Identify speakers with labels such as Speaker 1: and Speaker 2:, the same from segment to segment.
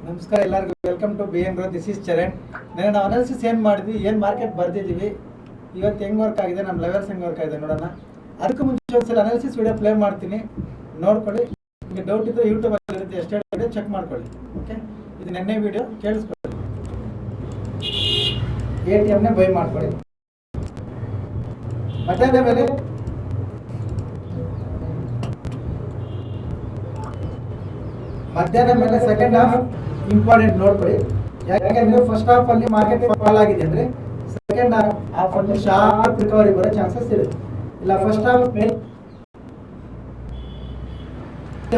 Speaker 1: ನಮಸ್ಕಾರ ಎಲ್ಲರಿಗೂ welcome to B N grow. This is Charan. ನಾವು ಅನಾಲಿಸಿಸ್ ಏನು ಮಾಡಿದ್ವಿ, ಏನು ಮಾರ್ಕೆಟ್ ಬರ್ದಿದ್ದೀವಿ, ಇವತ್ತು ಹೆಂಗೆ ವರ್ಕ್ ಆಗಿದೆ, ನಮ್ಮ ಲೆವೆಲ್ಸ್ ಹೆಂಗೆ ವರ್ಕ್ ಆಗಿದೆ ನೋಡೋಣ. ಅದಕ್ಕೂ ಮುಂಚೆ ಒಂದ್ಸಲ ಅನಾಲಿಸಿಸ್ ವಿಡಿಯೋ ಪ್ಲೇ ಮಾಡ್ತೀನಿ, ನೋಡ್ಕೊಳ್ಳಿ. ನಿಮಗೆ ಡೌಟ್ ಇದ್ದರೆ ಯೂಟ್ಯೂಬಲ್ಲಿ ಇರುತ್ತೆ, ಎಷ್ಟೇ ವಿಡಿಯೋ ಚೆಕ್ ಮಾಡ್ಕೊಳ್ಳಿ. ಓಕೆ, ಇದು ನೆನ್ನೆ ವಿಡಿಯೋ ಕೇಳಿಸ್ಕೊಳ್ಳಿ. ATMನೇ ಬೈ ಮಾಡ್ಕೊಳ್ಳಿ. ಮಧ್ಯಾಹ್ನ ಮೇಲೆ ಸೆಕೆಂಡ್ ಹಾಫ್ ಇಂಪಾರ್ಟೆಂಟ್ ನೋಡ್ಕೊಳ್ಳಿ. ಯಾಕೆಂದ್ರೆ ಫಸ್ಟ್ ಹಾಫ್ ಅಲ್ಲಿ ಮಾರ್ಕೆಟ್ ಫಾಲ್ ಆಗಿದೆ ಅಂದ್ರೆ ಸೆಕೆಂಡ್ ಹಾಫ್ ಅಲ್ಲಿ ಶಾರ್ಪ್ ರಿಕವರಿ ಬರೋ ಚಾನ್ಸಸ್ ಇರುತ್ತೆ. ಇಲ್ಲ ಫಸ್ಟ್ ಹಾಫ್ ಮೇಲೆ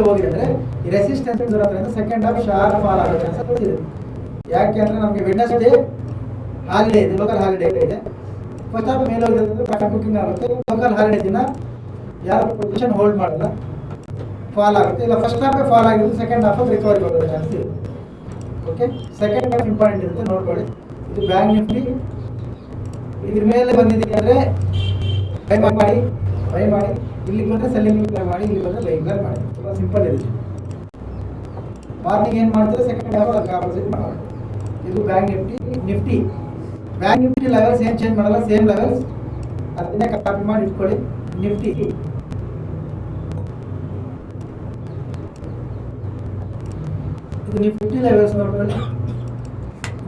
Speaker 1: ಹೋಗಿದೆ ಅಂದ್ರೆ ರೆಸಿಸ್ಟೆನ್ಸ್ ಇರೋದ್ರಿಂದ ಸೆಕೆಂಡ್ ಹಾಫ್ ಶಾರ್ಪ್ ಫಾಲ್ ಆಗೋ ಚಾನ್ಸಸ್ ಇದೆ. ಯಾಕೆಂದ್ರೆ ನಮಗೆ ವೆಡ್ನೆಸ್ಡೇ ಹಾಲಿಡೇ ಇದೆ, ಲೋಕಲ್ ಹಾಲಿಡೇ ಇದೆ. ಫಸ್ಟ್ ಹಾಫ್ ಮೇಲೆ ಹೋಗಿರೋದ್ರಿಂದ ಪ್ರಾಫಿಟ್ ಬುಕಿಂಗ್ ಆಗುತ್ತೆ. ಲೋಕಲ್ ಹಾಲಿಡೇ ದಿನ ಯಾರು ಪೊಸಿಷನ್ ಹೋಲ್ಡ್ ಮಾಡಲ್ಲ, ಫಾಲ್ ಆಗುತ್ತೆ. ಇಲ್ಲ ಫಸ್ಟ್ ಹಾಫ್ ಫಾಲ್ ಆಗಿದ್ದು ಸೆಕೆಂಡ್ ಹಾಫ್ ರಿಕವರಿ ಬರೋ ಚಾನ್ಸ್ ಇದೆ. ಓಕೆ, ಸೆಕೆಂಡ್ ಹಾಫ್ ಇಂಪಾರ್ಟೆಂಟ್ ಇರುತ್ತೆ, ನೋಡ್ಕೊಳ್ಳಿ. ಇದು ಬ್ಯಾಂಕ್ ನಿಫ್ಟಿ ಇದ್ರ ಮೇಲೆ ಬಂದಿದೆ ಅಂದರೆ ಬೈ ಮಾಡಿ ಇಲ್ಲಿಗೆ ಬಂದರೆ ಸೆಲ್ಲಿಂಗ್ ಮಾಡಿ, ಇಲ್ಲಿ ಬಂದರೆ ಬೈಂಗ್ ಮಾಡಿ. ತುಂಬ ಸಿಂಪಲ್ ಇರುತ್ತೆ. ಮಾರ್ನಿಂಗ್ ಏನು ಮಾಡ್ತಾರೆ, ಸೆಕೆಂಡ್ ಹಾಫ್ ಅದಕ್ಕೆ ಆಪೋಸಿಟ್ ಮಾಡಿ. ಇದು bank Nifty bank Nifty levels ಏನು ಚೇಂಜ್ ಮಾಡಲ್ಲ, ಸೇಮ್ ಲೆವೆಲ್ಸ್. ಅದನ್ನೇ ಕಾಪಿ ಮಾಡಿ ಇಟ್ಕೊಳ್ಳಿ. ನಿಫ್ಟಿ ಇದು ನಿಫ್ಟಿ ಲೆವೆಲ್ಸ್ ನೋಡ್ಕೊಳ್ಳಿ.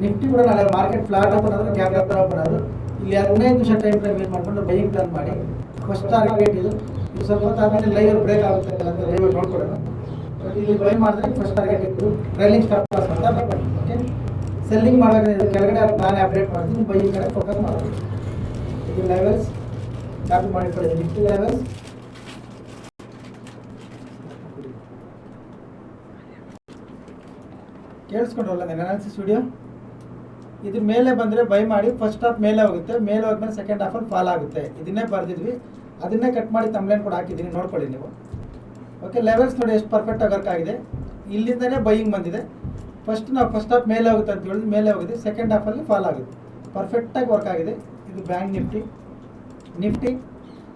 Speaker 1: ನಿಫ್ಟಿ ಕೂಡ ನಾಳೆ ಮಾರ್ಕೆಟ್ ಫ್ಲಾಟ್ ಓಪನ್ ಆದ್ರೆ ಗ್ಯಾಪ್ ಓಪನ್ ಆದ್ರು ಇಲ್ಲಿ 15 ನಿಮಿಷ ಟೈಮ್ ಫ್ರೇಮ್ ಯೂಸ್ ಮಾಡ್ಕೊಂಡು ಬೈಯಿಂಗ್ ಪ್ಲಾನ್ ಮಾಡಿ. ಫಸ್ಟ್ ಟಾರ್ಗೆಟ್ ಇದು ಸ್ವಲ್ಪ ಹೊತ್ತು ಆದಮೇಲೆ ಲೈವ್ ಬ್ರೇಕ್ ಆಗುತ್ತೆ ಅಂತ ಲೈವ್ ನೋಡ್ಕೊಳ್ಳೋಣ. ಬಟ್ ಇಲ್ಲಿ ಬೈ ಮಾಡಿದ್ರೆ ಫಸ್ಟ್ ಟಾರ್ಗೆಟ್ ಇತ್ತು ಟ್ರೈಲಿಂಗ್ ಸ್ಟಾಪ್ ಲಾಸ್ ಅಂತ ಬರ್ಬೋದು. ಓಕೆ, ಸೆಲ್ಲಿಂಗ್ ಮಾಡೋದ್ರೆ ಕೆಳಗಡೆ ನಾನೇ ಅಪ್ಡೇಟ್ ಮಾಡ್ತೀನಿ, ಬೈಯಿಂಗ್ ಕಡೆ ಫೋಕಸ್ ಮಾಡೋದು. ಇದು ಲೆವೆಲ್ಸ್ ಕಾಪಿ ಮಾಡಿಕೊಳ್ಳಿ. ನಿಫ್ಟಿ ಲೆವೆಲ್ಸ್ ಕೇಳಿಸ್ಕೊಂಡ್ರಲ್ಲ ನನ್ನ ಅನಾಲಿಸಿಸ್ ವಿಡಿಯೋ. ಇದ್ರ ಮೇಲೆ ಬಂದರೆ ಬೈ ಮಾಡಿ. ಫಸ್ಟ್ ಹಾಫ್ ಮೇಲೆ ಹೋಗುತ್ತೆ, ಮೇಲೆ ಹೋದ್ಮೇಲೆ ಸೆಕೆಂಡ್ ಹಾಫಲ್ಲಿ ಫಾಲ್ ಆಗುತ್ತೆ. ಇದನ್ನೇ ಬರ್ದಿದ್ವಿ, ಅದನ್ನೇ ಕಟ್ ಮಾಡಿ ತಮ್ಲೇನ್ ಕೂಡ ಹಾಕಿದ್ದೀನಿ, ನೋಡ್ಕೊಳ್ಳಿ ನೀವು. ಓಕೆ, ಲೆವೆಲ್ಸ್ ನೋಡಿ ಎಷ್ಟು ಪರ್ಫೆಕ್ಟಾಗಿ ವರ್ಕ್ ಆಗಿದೆ. ಇಲ್ಲಿಂದನೇ ಬೈಯಿಂಗ್ ಬಂದಿದೆ. ನಾವು ಫಸ್ಟ್ ಹಾಫ್ ಮೇಲೆ ಹೋಗುತ್ತೆ ಅಂತ ಹೇಳಿದ್ವಿ, ಮೇಲೆ ಹೋಗಿದೆ. ಸೆಕೆಂಡ್ ಹಾಫಲ್ಲಿ ಫಾಲ್ ಆಗುತ್ತೆ, ಪರ್ಫೆಕ್ಟಾಗಿ ವರ್ಕ್ ಆಗಿದೆ. ಇದು ಬ್ಯಾಂಕ್ ನಿಫ್ಟಿ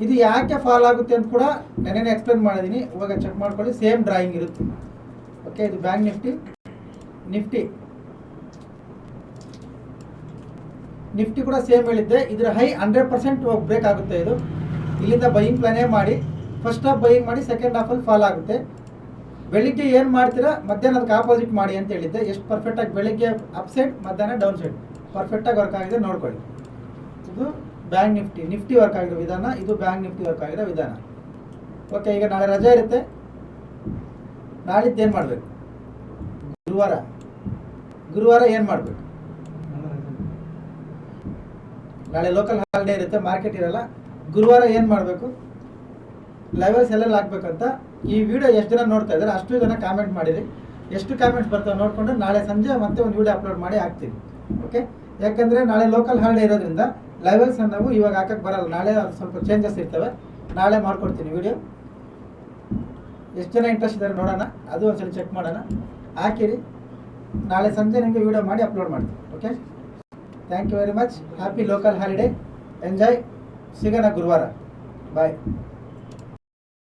Speaker 1: ಇದು ಯಾಕೆ ಫಾಲ್ ಆಗುತ್ತೆ ಅಂತ ಕೂಡ ನೆನ್ನೆ ಎಕ್ಸ್ಪ್ಲೇನ್ ಮಾಡಿದ್ದೀನಿ, ಇವಾಗ ಚೆಕ್ ಮಾಡ್ಕೊಳ್ಳಿ. ಸೇಮ್ ಡ್ರಾಯಿಂಗ್ ಇರುತ್ತೆ. ಓಕೆ, ಇದು ಬ್ಯಾಂಕ್ ನಿಫ್ಟಿ ಕೂಡ ಸೇಮ್ ಹೇಳಿದ್ದೆ. ಇದರ ಹೈ 100% ಬ್ರೇಕ್ ಆಗುತ್ತೆ. ಇದು ಇಲ್ಲಿಂದ ಬೈಯಿಂಗ್ ಪ್ಲಾನೇ ಮಾಡಿ, ಫಸ್ಟ್ ಹಾಫ್ ಬೈಯಿಂಗ್ ಮಾಡಿ, ಸೆಕೆಂಡ್ ಹಾಫಲ್ಲಿ ಫಾಲ್ ಆಗುತ್ತೆ. ಬೆಳಿಗ್ಗೆ ಏನು ಮಾಡ್ತೀರಾ, ಮಧ್ಯಾಹ್ನ ಅದಕ್ಕೆ ಆಪೋಸಿಟ್ ಮಾಡಿ ಅಂತ ಹೇಳಿದ್ದೆ. ಎಷ್ಟು ಪರ್ಫೆಕ್ಟಾಗಿ ಬೆಳಿಗ್ಗೆ ಅಪ್ ಸೈಡ್, ಮಧ್ಯಾಹ್ನ ಡೌನ್ ಸೈಡ್ ಪರ್ಫೆಕ್ಟಾಗಿ ವರ್ಕ್ ಆಗಿದೆ, ನೋಡ್ಕೊಳ್ಳಿ. ಇದು ಬ್ಯಾಂಕ್ ನಿಫ್ಟಿ ವರ್ಕ್ ಆಗಿರೋ ವಿಧಾನ, ಇದು ಬ್ಯಾಂಕ್ ನಿಫ್ಟಿ ವರ್ಕ್ ಆಗಿರೋ ವಿಧಾನ. ಓಕೆ, ಈಗ ನಾಳೆ ರಜೆ ಇರುತ್ತೆ. ನಾಳಿದ್ದು ಏನು ಮಾಡಬೇಕು, ಗುರುವಾರ ಏನು ಮಾಡಬೇಕು, ನಾಳೆ ಲೋಕಲ್ ಹಾಲಿಡೇ ಇರುತ್ತೆ, ಮಾರ್ಕೆಟ್ ಇರಲ್ಲ. ಗುರುವಾರ ಏನು ಮಾಡಬೇಕು, ಲೆವೆಲ್ಸ್ ಎಲ್ಲೆಲ್ಲ ಹಾಕ್ಬೇಕಂತ ಈ ವಿಡಿಯೋ ಎಷ್ಟು ಜನ ನೋಡ್ತಾ ಇದ್ದಾರೆ ಅಷ್ಟು ಜನ ಕಾಮೆಂಟ್ ಮಾಡಿರಿ. ಎಷ್ಟು ಕಾಮೆಂಟ್ಸ್ ಬರ್ತಾವೆ ನೋಡಿಕೊಂಡು ನಾಳೆ ಸಂಜೆ ಮತ್ತೆ ಒಂದು ವಿಡಿಯೋ ಅಪ್ಲೋಡ್ ಮಾಡಿ ಹಾಕ್ತೀನಿ. ಓಕೆ, ಯಾಕಂದರೆ ನಾಳೆ ಲೋಕಲ್ ಹಾಲಿಡೇ ಇರೋದ್ರಿಂದ ಲೆವೆಲ್ಸ್ ನಾವು ಇವಾಗ ಹಾಕಕ್ಕೆ ಬರಲ್ಲ. ನಾಳೆ ಅದು ಸ್ವಲ್ಪ ಚೇಂಜಸ್ ಇರ್ತವೆ, ನಾಳೆ ಮಾಡ್ಕೊಡ್ತೀನಿ ವಿಡಿಯೋ. ಎಷ್ಟು ಜನ ಇಂಟ್ರೆಸ್ಟ್ ಇದ್ದಾರೆ ನೋಡೋಣ, ಅದು ಒಂದ್ಸಲ ಚೆಕ್ ಮಾಡೋಣ. ಹಾಕಿರಿ, ನಾಳೆ ಸಂಜೆ ನಿಮಗೆ ವಿಡಿಯೋ ಮಾಡಿ ಅಪ್ಲೋಡ್ ಮಾಡ್ತೀನಿ. Okay, thank you very much. Happy local holiday, enjoy. ಸಿಗೋಣ ಗುರುವಾರ. ಬಾಯ್.